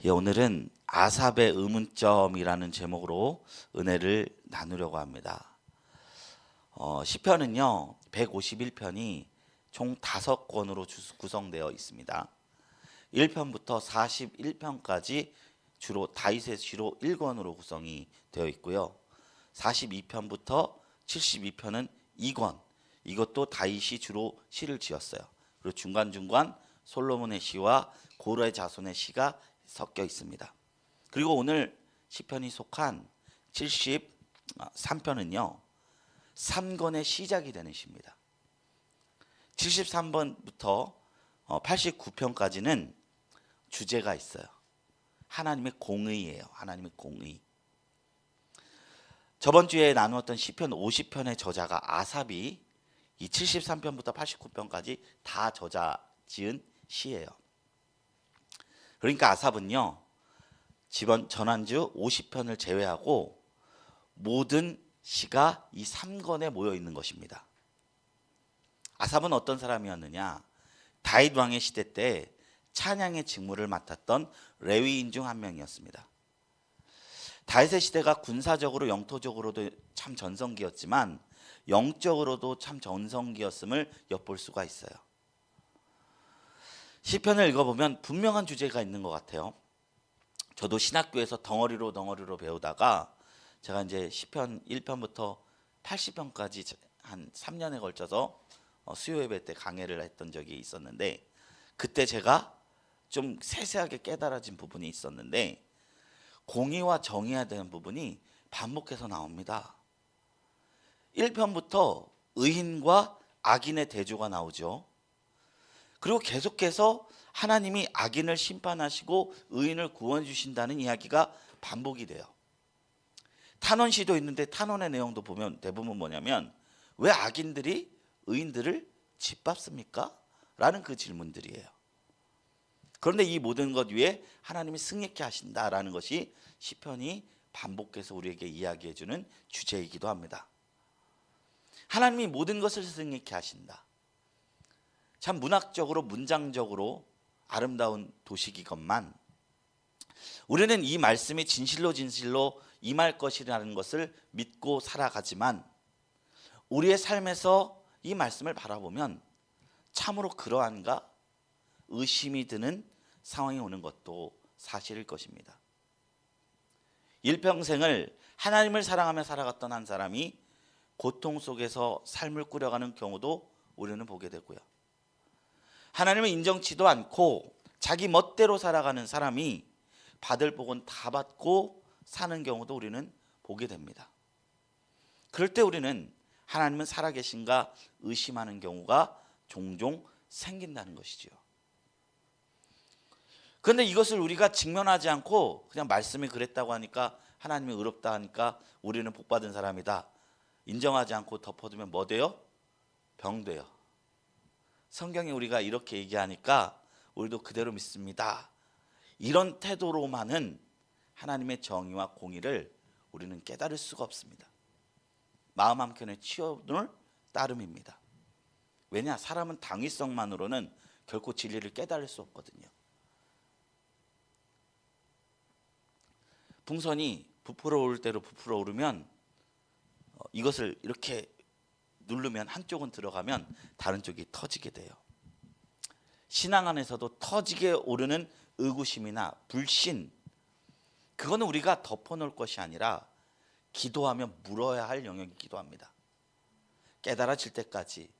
오늘은 아삽의 의문점이라는 제목으로 은혜를 나누려고 합니다. 시편은요 151편이 총 5권으로 구성되어 있습니다. 1편부터 41편까지 주로 다윗의 시로 1권으로 구성이 되어 있고요. 42편부터 72편은 2권, 이것도 다윗이 주로 시를 지었어요. 그리고 중간중간 솔로몬의 시와 고레 자손의 시가 섞여 있습니다. 그리고 오늘 시편이 속한 73편은요 3권의 시작이 되는 시입니다. 73번부터 89편까지는 주제가 있어요. 하나님의 공의예요. 하나님의 공의. 저번 주에 나누었던 시편 50편의 저자가 아삽이 이 73편부터 89편까지 다 저자 지은 시예요. 그러니까 아삽은요 전한주 50편을 제외하고 모든 시가 이 3권에 모여 있는 것입니다. 아삽은 어떤 사람이었느냐? 다윗 왕의 시대 때 찬양의 직무를 맡았던 레위인 중 한 명이었습니다. 다윗의 시대가 군사적으로 영토적으로도 참 전성기였지만 영적으로도 참 전성기였음을 엿볼 수가 있어요. 시편을 읽어보면 분명한 주제가 있는 것 같아요. 저도 신학교에서 덩어리로 배우다가 제가 이제 시편 1편부터 80편까지 한 3년에 걸쳐서 수요 예배 때 강해를 했던 적이 있었는데, 그때 제가 좀 세세하게 깨달아진 부분이 있었는데, 공의와 정의에 대한 부분이 반복해서 나옵니다. 1편부터 의인과 악인의 대조가 나오죠. 그리고 계속해서 하나님이 악인을 심판하시고 의인을 구원해 주신다는 이야기가 반복이 돼요. 탄원시도 있는데 탄원의 내용도 보면 대부분 뭐냐면, 왜 악인들이 의인들을 짓밟습니까? 라는 그 질문들이에요. 그런데 이 모든 것 위에 하나님이 승리케 하신다라는 것이 시편이 반복해서 우리에게 이야기해주는 주제이기도 합니다. 하나님이 모든 것을 승리케 하신다. 참 문학적으로 문장적으로 아름다운 도식이건만, 우리는 이 말씀이 진실로 임할 것이라는 것을 믿고 살아가지만 우리의 삶에서 이 말씀을 바라보면 참으로 그러한가 의심이 드는 상황이 오는 것도 사실일 것입니다. 일평생을 하나님을 사랑하며 살아갔던 한 사람이 고통 속에서 삶을 꾸려가는 경우도 우리는 보게 되고요. 하나님을 인정치도 않고 자기 멋대로 살아가는 사람이 받을 복은 다 받고 사는 경우도 우리는 보게 됩니다. 그럴 때 우리는 하나님은 살아계신가 의심하는 경우가 종종 생긴다는 것이죠. 그런데 이것을 우리가 직면하지 않고 그냥 말씀이 그랬다고 하니까, 하나님이 의롭다 하니까 우리는 복받은 사람이다, 인정하지 않고 덮어두면 뭐 돼요? 병돼요. 성경이 우리가 이렇게 얘기하니까 우리도 그대로 믿습니다, 이런 태도로만은 하나님의 정의와 공의를 우리는 깨달을 수가 없습니다. 마음 한켠에 치워놓을 따름입니다. 왜냐? 사람은 당위성만으로는 결코 진리를 깨달을 수 없거든요. 풍선이 부풀어 오를 대로 부풀어 오르면 이것을 이렇게 누르면 한쪽은 들어가면 다른 쪽이 터지게 돼요. 신앙 안에서도 터지게 오르는 의구심이나 불신, 그거는 우리가 덮어놓을 것이 아니라 기도하며 물어야 할 영역이기도 합니다. 깨달아질 때까지,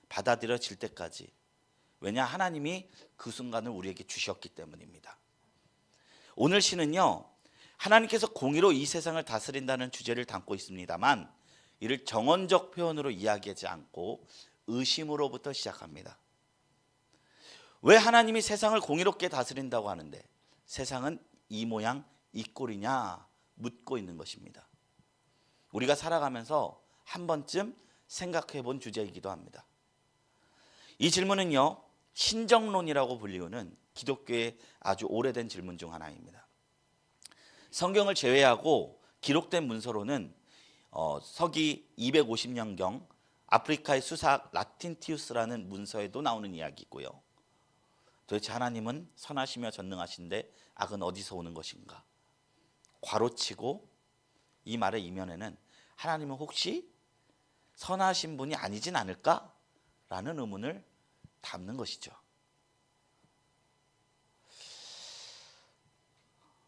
받아들여질 때까지. 왜냐? 하나님이 그 순간을 우리에게 주셨기 때문입니다. 오늘 시는요 하나님께서 공의로 이 세상을 다스린다는 주제를 담고 있습니다만, 이를 정언적 표현으로 이야기하지 않고 의심으로부터 시작합니다. 왜 하나님이 세상을 공의롭게 다스린다고 하는데 세상은 이 모양 이 꼴이냐 묻고 있는 것입니다. 우리가 살아가면서 한 번쯤 생각해 본 주제이기도 합니다. 이 질문은요 신정론이라고 불리우는 기독교의 아주 오래된 질문 중 하나입니다. 성경을 제외하고 기록된 문서로는 서기 250년경 아프리카의 수삭 라틴티우스라는 문서에도 나오는 이야기고요. 도대체 하나님은 선하시며 전능하신데 악은 어디서 오는 것인가? 괄호치고 이 말의 이면에는 하나님은 혹시 선하신 분이 아니진 않을까? 라는 의문을 담는 것이죠.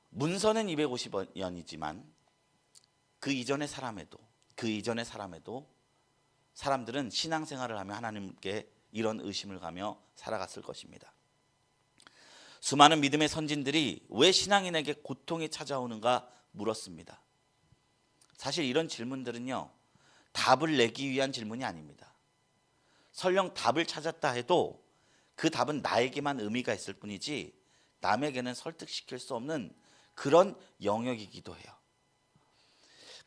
문서는 250년이지만 그 이전의 사람에도 사람들은 신앙생활을 하며 하나님께 이런 의심을 가며 살아갔을 것입니다. 수많은 믿음의 선진들이 왜 신앙인에게 고통이 찾아오는가 물었습니다. 사실 이런 질문들은요, 답을 내기 위한 질문이 아닙니다. 설령 답을 찾았다 해도 그 답은 나에게만 의미가 있을 뿐이지 남에게는 설득시킬 수 없는 그런 영역이기도 해요.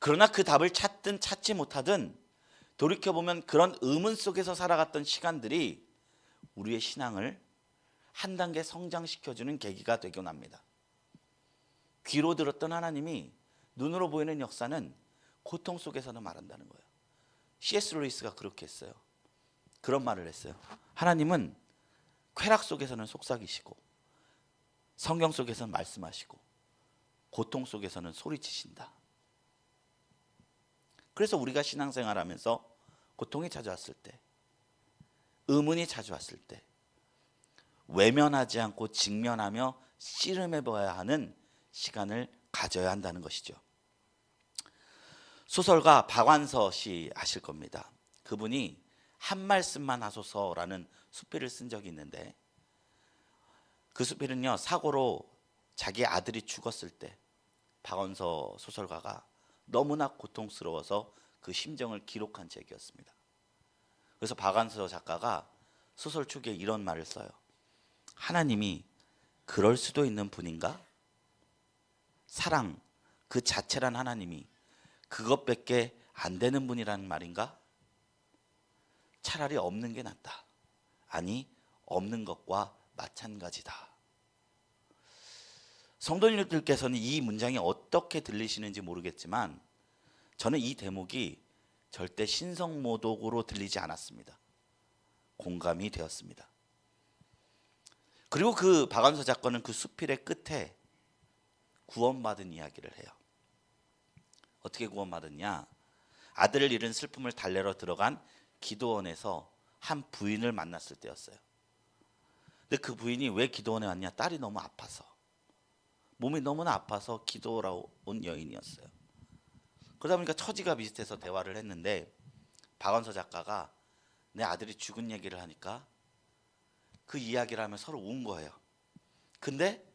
그러나 그 답을 찾든 찾지 못하든 돌이켜보면 그런 의문 속에서 살아갔던 시간들이 우리의 신앙을 한 단계 성장시켜주는 계기가 되곤 합니다. 귀로 들었던 하나님이 눈으로 보이는 역사는 고통 속에서는 말한다는 거예요. C.S. 루이스가 그렇게 했어요. 그런 말을 했어요. 하나님은 쾌락 속에서는 속삭이시고 성경 속에서는 말씀하시고 고통 속에서는 소리치신다. 그래서 우리가 신앙생활하면서 고통이 찾아왔을 때, 의문이 찾아왔을 때 외면하지 않고 직면하며 씨름해봐야 하는 시간을 가져야 한다는 것이죠. 소설가 박완서 씨 아실 겁니다. 그분이 한 말씀만 하소서라는 수필을 쓴 적이 있는데, 그 수필은요, 사고로 자기 아들이 죽었을 때 박완서 소설가가 너무나 고통스러워서 그 심정을 기록한 책이었습니다. 그래서 박완서 작가가 소설 초기에 이런 말을 써요. 하나님이 그럴 수도 있는 분인가? 사랑 그 자체란 하나님이 그것밖에 안 되는 분이라는 말인가? 차라리 없는 게 낫다. 아니, 없는 것과 마찬가지다. 성도님들께서는 이 문장이 어떻게 들리시는지 모르겠지만 저는 이 대목이 절대 신성모독으로 들리지 않았습니다. 공감이 되었습니다. 그리고 그 박완서 작가는 그 수필의 끝에 구원받은 이야기를 해요. 어떻게 구원받았냐? 아들을 잃은 슬픔을 달래러 들어간 기도원에서 한 부인을 만났을 때였어요. 근데 그 부인이 왜 기도원에 왔냐? 딸이 너무 아파서, 몸이 너무나 아파서 기도하러 온 여인이었어요. 그러다 보니까 처지가 비슷해서 대화를 했는데 박완서 작가가 내 아들이 죽은 얘기를 하니까 그 이야기를 하면 서로 운 거예요. 근데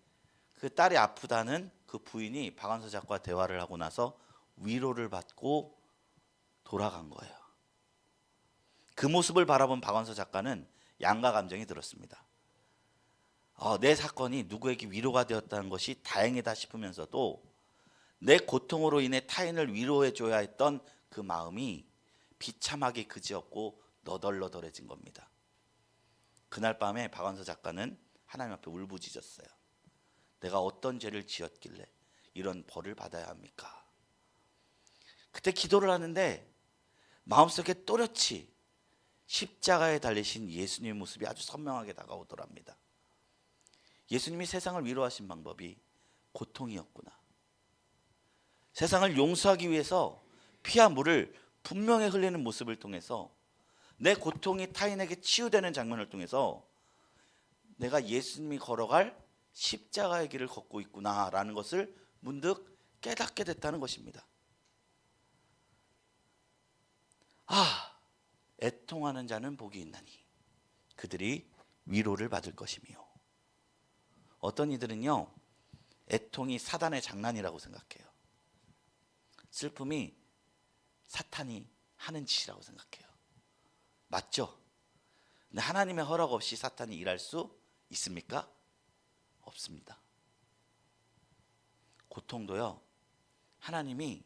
그 딸이 아프다는 그 부인이 박완서 작가와 대화를 하고 나서 위로를 받고 돌아간 거예요. 그 모습을 바라본 박완서 작가는 양가 감정이 들었습니다. 내 사건이 누구에게 위로가 되었다는 것이 다행이다 싶으면서도 내 고통으로 인해 타인을 위로해줘야 했던 그 마음이 비참하게 그지없고 너덜너덜해진 겁니다. 그날 밤에 박완서 작가는 하나님 앞에 울부짖었어요. 내가 어떤 죄를 지었길래 이런 벌을 받아야 합니까? 그때 기도를 하는데 마음속에 또렷이 십자가에 달리신 예수님의 모습이 아주 선명하게 다가오더랍니다. 예수님이 세상을 위로하신 방법이 고통이었구나. 세상을 용서하기 위해서 피와 물을 분명히 흘리는 모습을 통해서 내 고통이 타인에게 치유되는 장면을 통해서 내가 예수님이 걸어갈 십자가의 길을 걷고 있구나라는 것을 문득 깨닫게 됐다는 것입니다. 애통하는 자는 복이 있나니 그들이 위로를 받을 것이며. 어떤 이들은요, 애통이 사단의 장난이라고 생각해요. 슬픔이 사탄이 하는 짓이라고 생각해요. 맞죠? 근데 하나님의 허락 없이 사탄이 일할 수 있습니까? 없습니다. 고통도요, 하나님이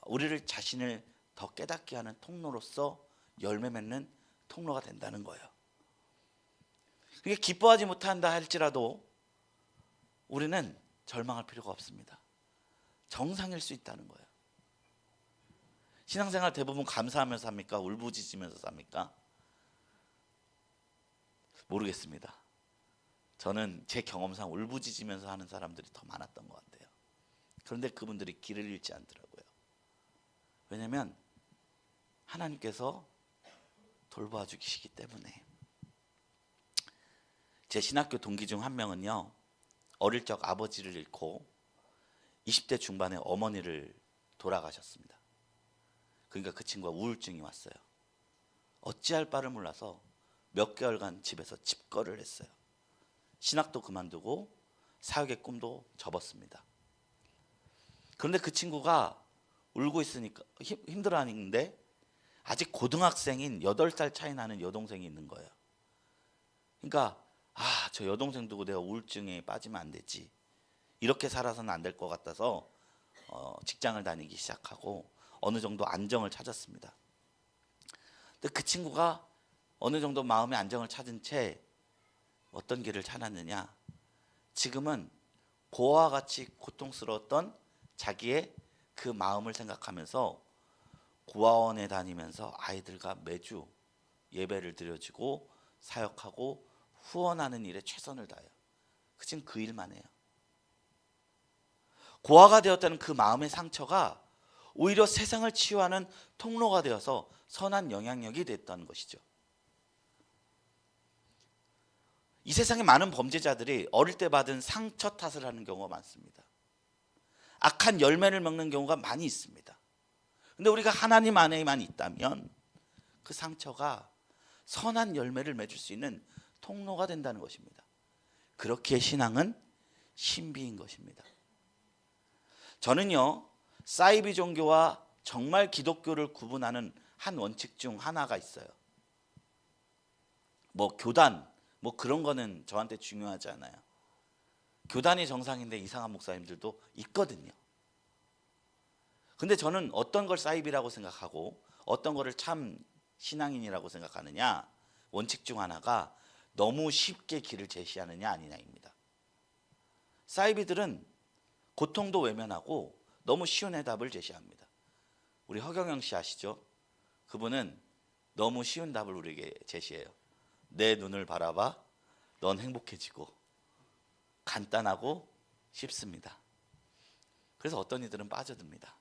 우리를 자신을 더 깨닫게 하는 통로로서 열매 맺는 통로가 된다는 거예요. 그게 기뻐하지 못한다 할지라도 우리는 절망할 필요가 없습니다. 정상일 수 있다는 거예요. 신앙생활 대부분 감사하면서 삽니까? 울부짖으면서 삽니까? 모르겠습니다. 저는 제 경험상 울부짖으면서 하는 사람들이 더 많았던 것 같아요. 그런데 그분들이 길을 잃지 않더라고요. 왜냐하면 하나님께서 돌봐 주시기 때문에. 제 신학교 동기 중 한 명은요, 어릴 적 아버지를 잃고 20대 중반에 어머니를 돌아가셨습니다. 그러니까 그 친구가 우울증이 왔어요. 어찌할 바를 몰라서 몇 개월간 집에서 집거를 했어요. 신학도 그만두고 사역의 꿈도 접었습니다. 그런데 그 친구가 울고 있으니까 힘들어하는데 아직 고등학생인 8살 차이 나는 여동생이 있는 거예요. 그러니까 저 여동생 두고 내가 우울증에 빠지면 안 되지, 이렇게 살아서는 안 될 것 같아서 직장을 다니기 시작하고 어느 정도 안정을 찾았습니다. 근데 그 친구가 어느 정도 마음의 안정을 찾은 채 어떤 길을 찾았느냐, 지금은 고아와 같이 고통스러웠던 자기의 그 마음을 생각하면서 고아원에 다니면서 아이들과 매주 예배를 드려주고 사역하고 후원하는 일에 최선을 다해요. 지금 그 일만 해요. 고아가 되었다는 그 마음의 상처가 오히려 세상을 치유하는 통로가 되어서 선한 영향력이 됐다는 것이죠. 이 세상에 많은 범죄자들이 어릴 때 받은 상처 탓을 하는 경우가 많습니다. 악한 열매를 먹는 경우가 많이 있습니다. 근데 우리가 하나님 안에만 있다면 그 상처가 선한 열매를 맺을 수 있는 통로가 된다는 것입니다. 그렇기에 신앙은 신비인 것입니다. 저는요, 사이비 종교와 정말 기독교를 구분하는 한 원칙 중 하나가 있어요. 교단 그런 거는 저한테 중요하지 않아요. 교단이 정상인데 이상한 목사님들도 있거든요. 근데 저는 어떤 걸 사이비라고 생각하고 어떤 거를 참 신앙인이라고 생각하느냐, 원칙 중 하나가 너무 쉽게 길을 제시하느냐 아니냐입니다. 사이비들은 고통도 외면하고 너무 쉬운 해답을 제시합니다. 우리 허경영 씨 아시죠? 그분은 너무 쉬운 답을 우리에게 제시해요. 내 눈을 바라봐, 넌 행복해지고. 간단하고 쉽습니다. 그래서 어떤 이들은 빠져듭니다.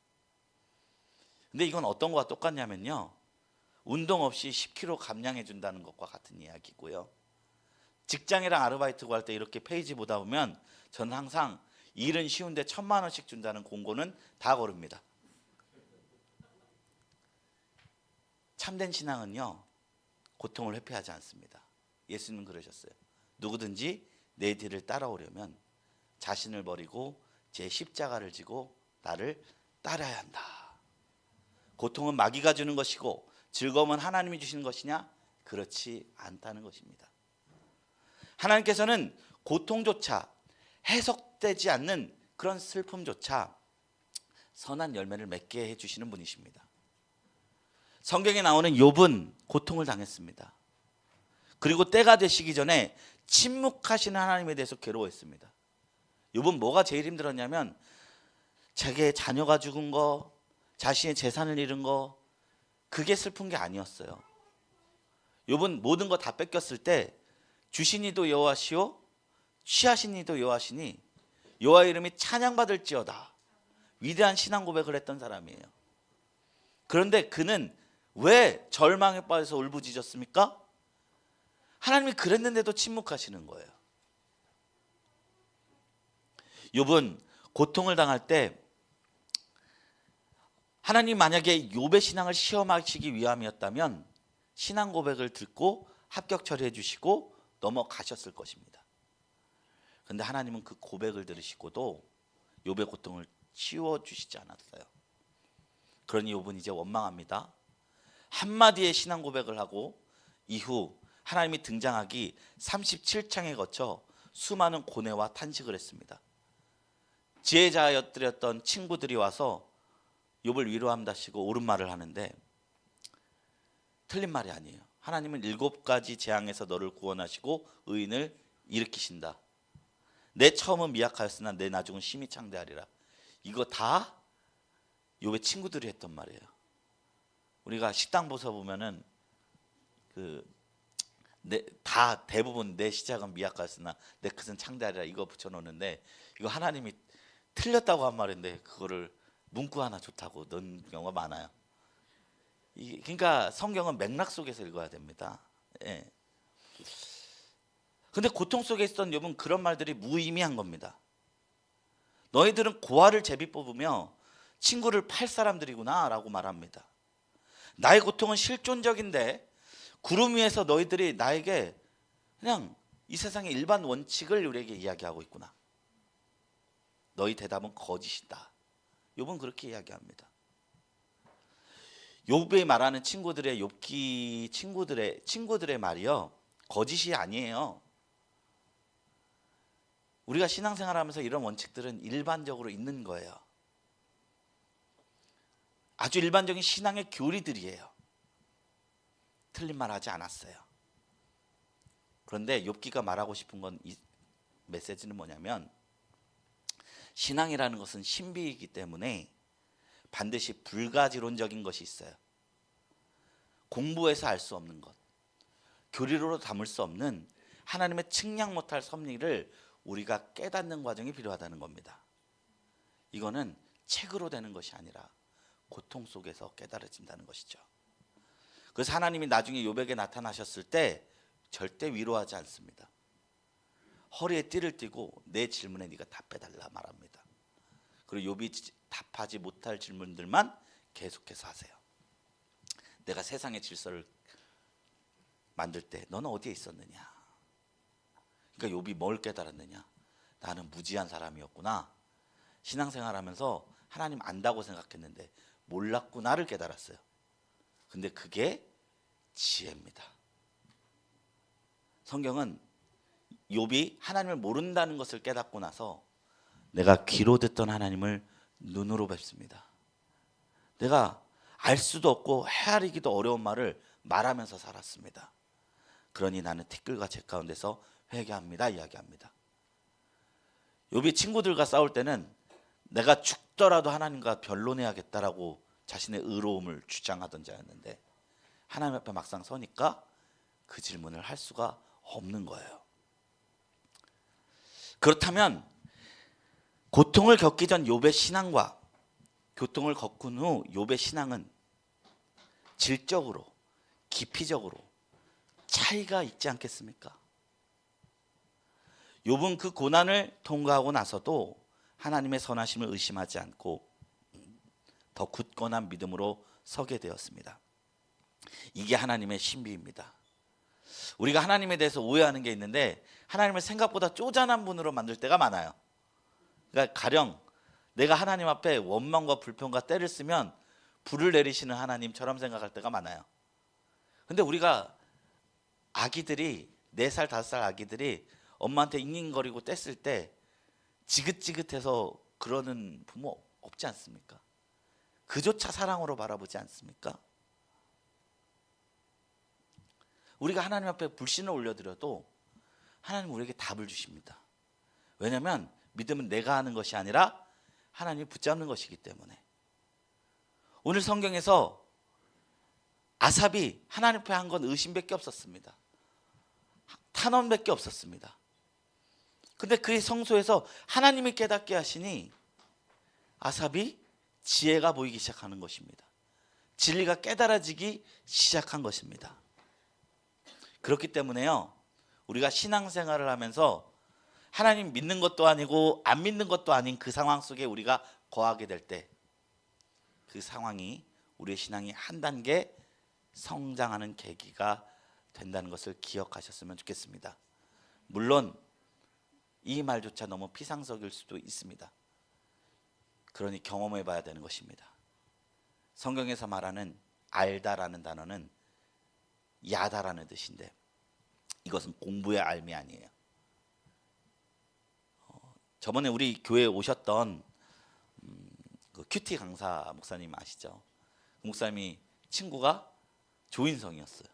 근데 이건 어떤 거와 똑같냐면요, 운동 없이 10kg 감량해 준다는 것과 같은 이야기고요. 직장이랑 아르바이트 구할 때 이렇게 페이지 보다 보면 저는 항상 일은 쉬운데 1,000만 원씩 준다는 공고는 다 거릅니다. 참된 신앙은요, 고통을 회피하지 않습니다. 예수님은 그러셨어요. 누구든지 내 뒤를 따라오려면 자신을 버리고 제 십자가를 지고 나를 따라야 한다. 고통은 마귀가 주는 것이고 즐거움은 하나님이 주시는 것이냐? 그렇지 않다는 것입니다. 하나님께서는 고통조차, 해석되지 않는 그런 슬픔조차 선한 열매를 맺게 해주시는 분이십니다. 성경에 나오는 욥은 고통을 당했습니다. 그리고 때가 되시기 전에 침묵하시는 하나님에 대해서 괴로워했습니다. 욥은 뭐가 제일 힘들었냐면 자기의 자녀가 죽은 거, 자신의 재산을 잃은 거, 그게 슬픈 게 아니었어요. 욥은 모든 거 다 뺏겼을 때 주신 이도 여호와시오 취하신 이도 여호와시니 여호와의 이름이 찬양받을지어다, 위대한 신앙 고백을 했던 사람이에요. 그런데 그는 왜 절망에 빠져서 울부짖었습니까? 하나님이 그랬는데도 침묵하시는 거예요. 욥은 고통을 당할 때 하나님 만약에 욥의 신앙을 시험하시기 위함이었다면 신앙 고백을 듣고 합격 처리해 주시고 넘어가셨을 것입니다. 그런데 하나님은 그 고백을 들으시고도 욥의 고통을 치워주시지 않았어요. 그러니 욥은 이제 원망합니다. 한마디의 신앙 고백을 하고 이후 하나님이 등장하기 37장에 거쳐 수많은 고뇌와 탄식을 했습니다. 지혜자였던 친구들이 와서 욥을 위로한다시고 옳은 말을 하는데 틀린 말이 아니에요. 하나님은 7가지 재앙에서 너를 구원하시고 의인을 일으키신다. 내 처음은 미약하였으나 내 나중은 심히 창대하리라. 이거 다 욥의 친구들이 했던 말이에요. 우리가 식당 보서 보면은 그 다 대부분 내 시작은 미약하였으나 내 끝은 창대하리라 이거 붙여놓는데, 이거 하나님이 틀렸다고 한 말인데 그거를 문구 하나 좋다고 넣은 경우가 많아요. 그러니까 성경은 맥락 속에서 읽어야 됩니다. 예. 근데 고통 속에 있었던 욥은 그런 말들이 무의미한 겁니다. 너희들은 고아를 제비 뽑으며 친구를 팔 사람들이구나 라고 말합니다. 나의 고통은 실존적인데 구름 위에서 너희들이 나에게 그냥 이 세상의 일반 원칙을 우리에게 이야기하고 있구나. 너희 대답은 거짓이다. 욥은 그렇게 이야기합니다. 욥이 말하는 친구들의 욥기 친구들의 말이요, 거짓이 아니에요. 우리가 신앙생활하면서 이런 원칙들은 일반적으로 있는 거예요. 아주 일반적인 신앙의 교리들이에요. 틀린 말 하지 않았어요. 그런데 욥기가 말하고 싶은 건, 이 메시지는 뭐냐면, 신앙이라는 것은 신비이기 때문에 반드시 불가지론적인 것이 있어요. 공부해서 알 수 없는 것, 교리로 담을 수 없는 하나님의 측량 못할 섭리를 우리가 깨닫는 과정이 필요하다는 겁니다. 이거는 책으로 되는 것이 아니라 고통 속에서 깨달아진다는 것이죠. 그래서 하나님이 나중에 욥에게 나타나셨을 때 절대 위로하지 않습니다. 허리에 띠를 띠고 내 질문에 네가 답해달라 말합니다. 그리고 욥이 답하지 못할 질문들만 계속해서 하세요. 내가 세상의 질서를 만들 때 너는 어디에 있었느냐? 그러니까 욥이 뭘 깨달았느냐? 나는 무지한 사람이었구나. 신앙생활하면서 하나님 안다고 생각했는데 몰랐구나를 깨달았어요. 근데 그게 지혜입니다. 성경은 욥이 하나님을 모른다는 것을 깨닫고 나서 내가 귀로 듣던 하나님을 눈으로 뵙습니다. 내가 알 수도 없고 헤아리기도 어려운 말을 말하면서 살았습니다. 그러니 나는 티끌과 재 가운데서 회개합니다 이야기합니다. 욥이 친구들과 싸울 때는 내가 죽더라도 하나님과 변론해야겠다라고 자신의 의로움을 주장하던 자였는데, 하나님 앞에 막상 서니까 그 질문을 할 수가 없는 거예요. 그렇다면 고통을 겪기 전 욥의 신앙과 고통을 겪은 후 욥의 신앙은 질적으로, 깊이적으로 차이가 있지 않겠습니까? 욥은 그 고난을 통과하고 나서도 하나님의 선하심을 의심하지 않고 더 굳건한 믿음으로 서게 되었습니다. 이게 하나님의 신비입니다. 우리가 하나님에 대해서 오해하는 게 있는데, 하나님을 생각보다 쪼잔한 분으로 만들 때가 많아요. 그러니까 가령 내가 하나님 앞에 원망과 불평과 때를 쓰면 불을 내리시는 하나님처럼 생각할 때가 많아요. 근데 우리가 아기들이 4살 5살 아기들이 엄마한테 잉잉거리고 뗐을 때 지긋지긋해서 그러는 부모 없지 않습니까? 그조차 사랑으로 바라보지 않습니까? 우리가 하나님 앞에 불신을 올려드려도 하나님 우리에게 답을 주십니다. 왜냐하면 믿음은 내가 하는 것이 아니라 하나님이 붙잡는 것이기 때문에. 오늘 성경에서 아삽이 하나님 앞에 한 건 의심밖에 없었습니다. 탄원밖에 없었습니다. 근데 그의 성소에서 하나님이 깨닫게 하시니 아삽이 지혜가 보이기 시작하는 것입니다. 진리가 깨달아지기 시작한 것입니다. 그렇기 때문에요, 우리가 신앙생활을 하면서 하나님 믿는 것도 아니고 안 믿는 것도 아닌 그 상황 속에 우리가 거하게 될 때 그 상황이 우리의 신앙이 한 단계 성장하는 계기가 된다는 것을 기억하셨으면 좋겠습니다. 물론 이 말조차 너무 피상적일 수도 있습니다. 그러니 경험해 봐야 되는 것입니다. 성경에서 말하는 알다라는 단어는 야다라는 뜻인데, 이것은 공부의 알미 아니에요. 저번에 우리 교회에 오셨던 그 큐티 강사 목사님 아시죠? 그 목사님이 친구가 조인성이었어요.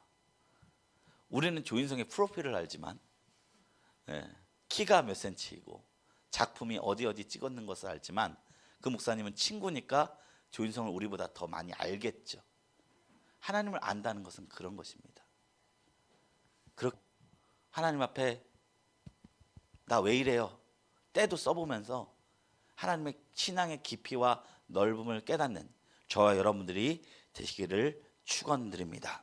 우리는 조인성의 프로필을 알지만 키가 몇 센치이고 작품이 어디 찍었는 것을 알지만, 그 목사님은 친구니까 조인성을 우리보다 더 많이 알겠죠. 하나님을 안다는 것은 그런 것입니다. 그렇게 하나님 앞에 나 왜 이래요? 때도 써보면서 하나님의 신앙의 깊이와 넓음을 깨닫는 저와 여러분들이 되시기를 축원드립니다.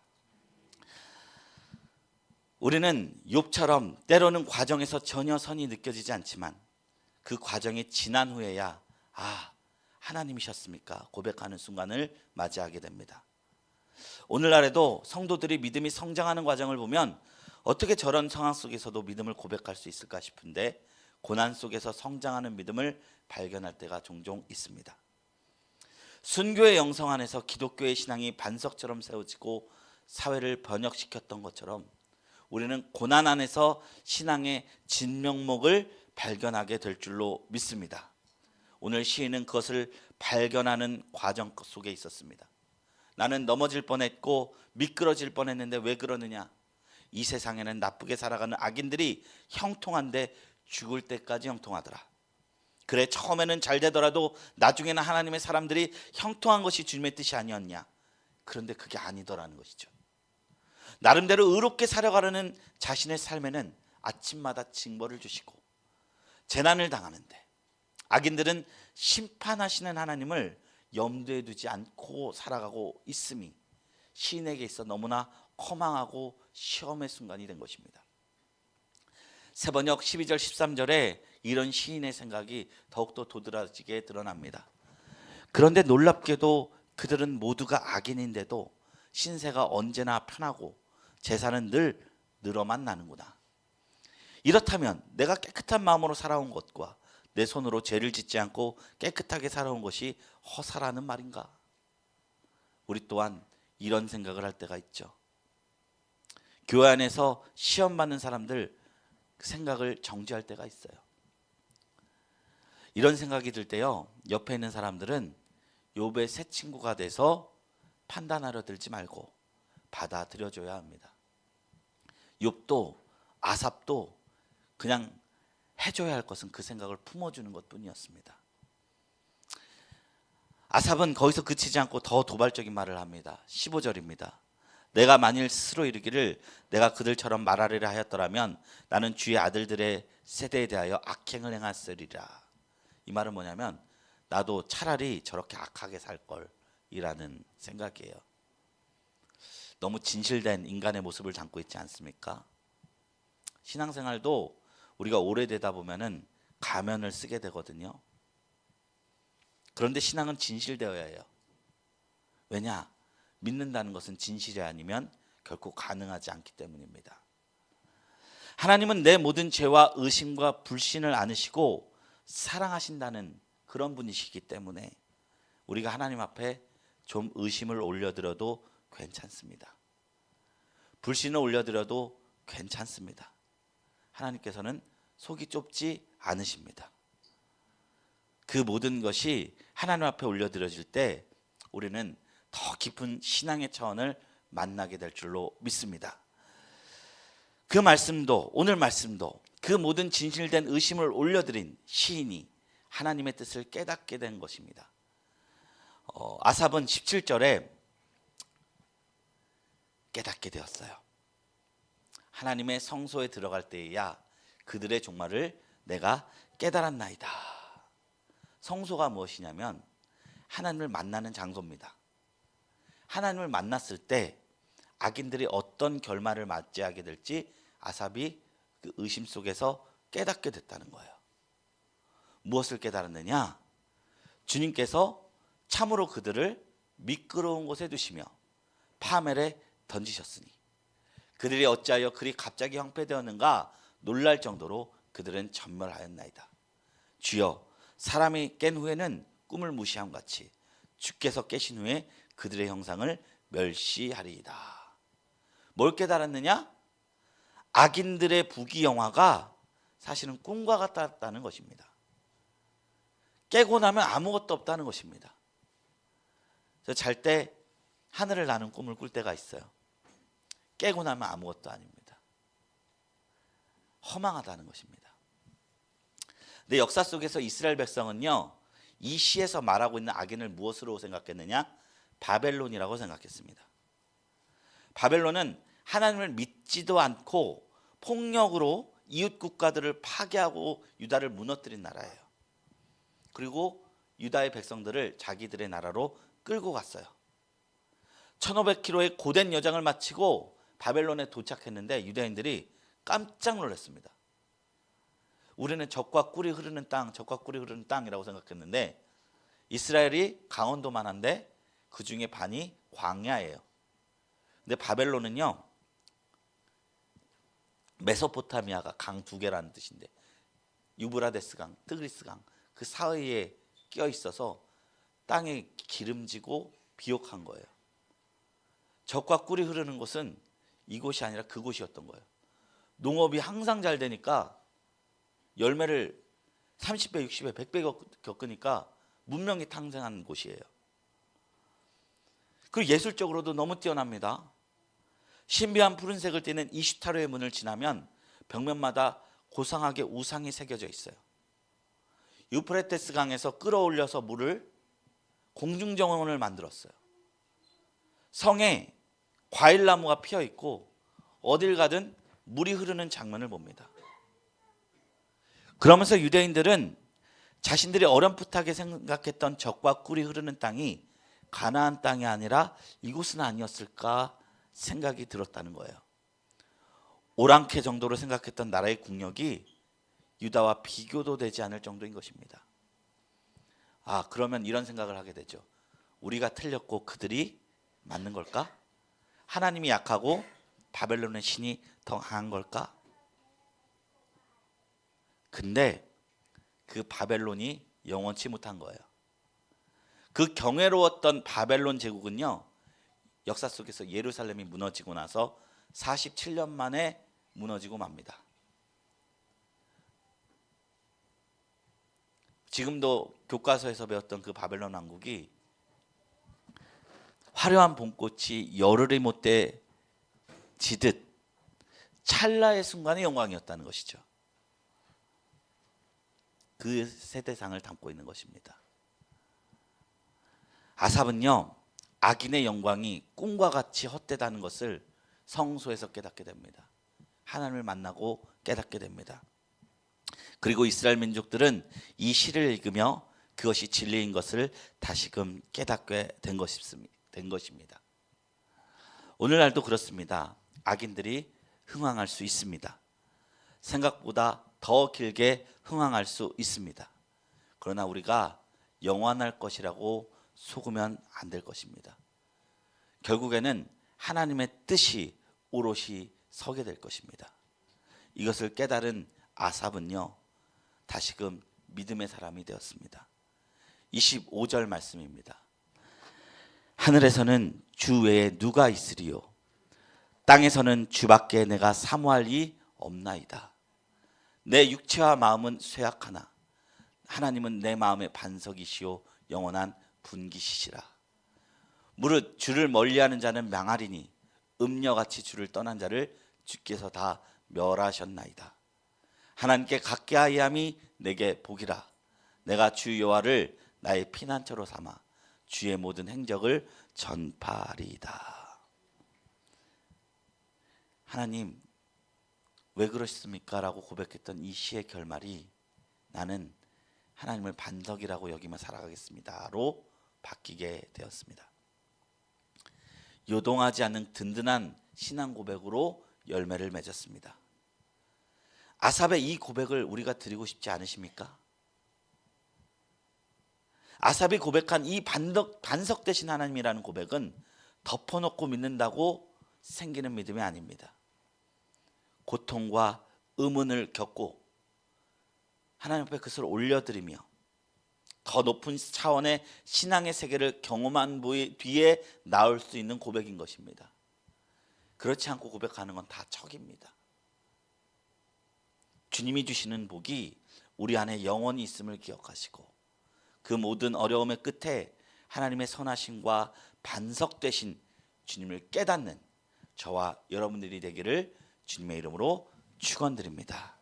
우리는 욥처럼 때로는 과정에서 전혀 선이 느껴지지 않지만 그 과정이 지난 후에야 하나님이셨습니까? 고백하는 순간을 맞이하게 됩니다. 오늘날에도 성도들이 믿음이 성장하는 과정을 보면 어떻게 저런 상황 속에서도 믿음을 고백할 수 있을까 싶은데 고난 속에서 성장하는 믿음을 발견할 때가 종종 있습니다. 순교의 영성 안에서 기독교의 신앙이 반석처럼 세워지고 사회를 번역시켰던 것처럼 우리는 고난 안에서 신앙의 진면목을 발견하게 될 줄로 믿습니다. 오늘 시인은 그것을 발견하는 과정 속에 있었습니다. 나는 넘어질 뻔했고 미끄러질 뻔했는데 왜 그러느냐? 이 세상에는 나쁘게 살아가는 악인들이 형통한데 죽을 때까지 형통하더라. 그래, 처음에는 잘 되더라도 나중에는 하나님의 사람들이 형통한 것이 주님의 뜻이 아니었냐? 그런데 그게 아니더라는 것이죠. 나름대로 의롭게 살아가려는 자신의 삶에는 아침마다 징벌을 주시고 재난을 당하는데 악인들은 심판하시는 하나님을 염두에 두지 않고 살아가고 있음이 시인에게 있어 너무나 허망하고 시험의 순간이 된 것입니다. 세번역 12절 13절에 이런 시인의 생각이 더욱더 도드라지게 드러납니다. 그런데 놀랍게도 그들은 모두가 악인인데도 신세가 언제나 편하고 재산은 늘 늘어만 나는구나. 이렇다면 내가 깨끗한 마음으로 살아온 것과 내 손으로 죄를 짓지 않고 깨끗하게 살아온 것이 허사라는 말인가? 우리 또한 이런 생각을 할 때가 있죠. 교회 안에서 시험 받는 사람들 생각을 정지할 때가 있어요. 이런 생각이 들 때요, 옆에 있는 사람들은 욥의 새 친구가 돼서 판단하려 들지 말고 받아들여줘야 합니다. 욥도 아삽도 그냥 해줘야 할 것은 그 생각을 품어주는 것뿐이었습니다. 아삽은 거기서 그치지 않고 더 도발적인 말을 합니다. 15절입니다. 내가 만일 스스로 이르기를 내가 그들처럼 말하리라 하였더라면 나는 주의 아들들의 세대에 대하여 악행을 행했으리라. 이 말은 뭐냐면 나도 차라리 저렇게 악하게 살걸 이라는 생각이에요. 너무 진실된 인간의 모습을 담고 있지 않습니까? 신앙생활도 우리가 오래되다 보면은 가면을 쓰게 되거든요. 그런데 신앙은 진실되어야 해요. 왜냐? 믿는다는 것은 진실이 아니면 결코 가능하지 않기 때문입니다. 하나님은 내 모든 죄와 의심과 불신을 안으시고 사랑하신다는 그런 분이시기 때문에 우리가 하나님 앞에 좀 의심을 올려드려도 괜찮습니다. 불신을 올려드려도 괜찮습니다. 하나님께서는 속이 좁지 않으십니다. 그 모든 것이 하나님 앞에 올려드려질 때 우리는 더 깊은 신앙의 차원을 만나게 될 줄로 믿습니다. 그 말씀도 오늘 말씀도 그 모든 진실된 의심을 올려드린 시인이 하나님의 뜻을 깨닫게 된 것입니다. 아삽은 17절에 깨닫게 되었어요. 하나님의 성소에 들어갈 때에야 그들의 종말을 내가 깨달았나이다. 성소가 무엇이냐면 하나님을 만나는 장소입니다. 하나님을 만났을 때 악인들이 어떤 결말을 맞이하게 될지 아삽이 그 의심 속에서 깨닫게 됐다는 거예요. 무엇을 깨달았느냐? 주님께서 참으로 그들을 미끄러운 곳에 두시며 파멸에 던지셨으니 그들이 어찌하여 그리 갑자기 황폐되었는가 놀랄 정도로 그들은 전멸하였나이다. 주여, 사람이 깬 후에는 꿈을 무시함 같이 주께서 깨신 후에 그들의 형상을 멸시하리이다. 뭘 깨달았느냐? 악인들의 부귀영화가 사실은 꿈과 같았다는 것입니다. 깨고 나면 아무것도 없다는 것입니다. 잘 때 하늘을 나는 꿈을 꿀 때가 있어요. 깨고 나면 아무것도 아닙니다. 허망하다는 것입니다. 근데 역사 속에서 이스라엘 백성은요, 이 시에서 말하고 있는 악인을 무엇으로 생각했느냐? 바벨론이라고 생각했습니다. 바벨론은 하나님을 믿지도 않고 폭력으로 이웃 국가들을 파괴하고 유다를 무너뜨린 나라예요. 그리고 유다의 백성들을 자기들의 나라로 끌고 갔어요. 1500km의 고된 여정을 마치고 바벨론에 도착했는데 유대인들이 깜짝 놀랐습니다. 우리는 적과 꿀이 흐르는 땅, 적과 꿀이 흐르는 땅이라고 생각했는데 이스라엘이 강원도만 한데 그 중에 반이 광야예요. 근데 바벨론은요, 메소포타미아가 강 두 개라는 뜻인데 유브라데스 강, 뜨그리스 강 그 사이에 끼어 있어서 땅이 기름지고 비옥한 거예요. 적과 꿀이 흐르는 곳은 이곳이 아니라 그곳이었던 거예요. 농업이 항상 잘 되니까 열매를 30배, 60배, 100배 겪으니까 문명이 탄생한 곳이에요. 그리고 예술적으로도 너무 뛰어납니다. 신비한 푸른색을 띠는 이슈타르의 문을 지나면 벽면마다 고상하게 우상이 새겨져 있어요. 유프레테스 강에서 끌어올려서 물을 공중정원을 만들었어요. 성에 과일나무가 피어 있고 어딜 가든 물이 흐르는 장면을 봅니다. 그러면서 유대인들은 자신들이 어렴풋하게 생각했던 적과 꿀이 흐르는 땅이 가나안 땅이 아니라 이곳은 아니었을까 생각이 들었다는 거예요. 오랑캐 정도로 생각했던 나라의 국력이 유다와 비교도 되지 않을 정도인 것입니다. 그러면 이런 생각을 하게 되죠. 우리가 틀렸고 그들이 맞는 걸까? 하나님이 약하고 바벨론의 신이 더 강한 걸까? 근데 그 바벨론이 영원치 못한 거예요. 그 경외로웠던 바벨론 제국은요, 역사 속에서 예루살렘이 무너지고 나서 47년 만에 무너지고 맙니다. 지금도 교과서에서 배웠던 그 바벨론 왕국이 화려한 봄꽃이 열흘이 못돼 지듯 찰나의 순간의 영광이었다는 것이죠. 그 세대상을 담고 있는 것입니다. 아삽은요, 악인의 영광이 꿈과 같이 헛되다는 것을 성소에서 깨닫게 됩니다. 하나님을 만나고 깨닫게 됩니다. 그리고 이스라엘 민족들은 이 시를 읽으며 그것이 진리인 것을 다시금 깨닫게 된 것입니다. 오늘날도 그렇습니다. 악인들이 흥황할 수 있습니다. 생각보다 더 길게 흥황할 수 있습니다. 그러나 우리가 영원할 것이라고 속으면 안 될 것입니다. 결국에는 하나님의 뜻이 오롯이 서게 될 것입니다. 이것을 깨달은 아삽은요, 다시금 믿음의 사람이 되었습니다. 25절 말씀입니다. 하늘에서는 주 외에 누가 있으리요? 땅에서는 주밖에 내가 사모할 이 없나이다. 내 육체와 마음은 쇠약하나 하나님은 내 마음의 반석이시요 영원한 분기시시라. 무릇 주를 멀리하는 자는 망하리니 음녀같이 주를 떠난 자를 주께서 다 멸하셨나이다. 하나님께 갖게 하리함이 내게 복이라. 내가 주 여호와를 나의 피난처로 삼아 주의 모든 행적을 전파하리이다. 하나님 왜 그러십니까? 라고 고백했던 이 시의 결말이 나는 하나님을 반석이라고 여기며 살아가겠습니다로 바뀌게 되었습니다. 요동하지 않는 든든한 신앙 고백으로 열매를 맺었습니다. 아삽의 이 고백을 우리가 드리고 싶지 않으십니까? 아삽이 고백한 이 반석 되신 하나님이라는 고백은 덮어놓고 믿는다고 생기는 믿음이 아닙니다. 고통과 의문을 겪고 하나님 앞에 그것을 올려드리며 더 높은 차원의 신앙의 세계를 경험한 뒤에 나올 수 있는 고백인 것입니다. 그렇지 않고 고백하는 건 다 척입니다. 주님이 주시는 복이 우리 안에 영원히 있음을 기억하시고 그 모든 어려움의 끝에 하나님의 선하심과 반석 되신 주님을 깨닫는 저와 여러분들이 되기를 주님의 이름으로 축원드립니다.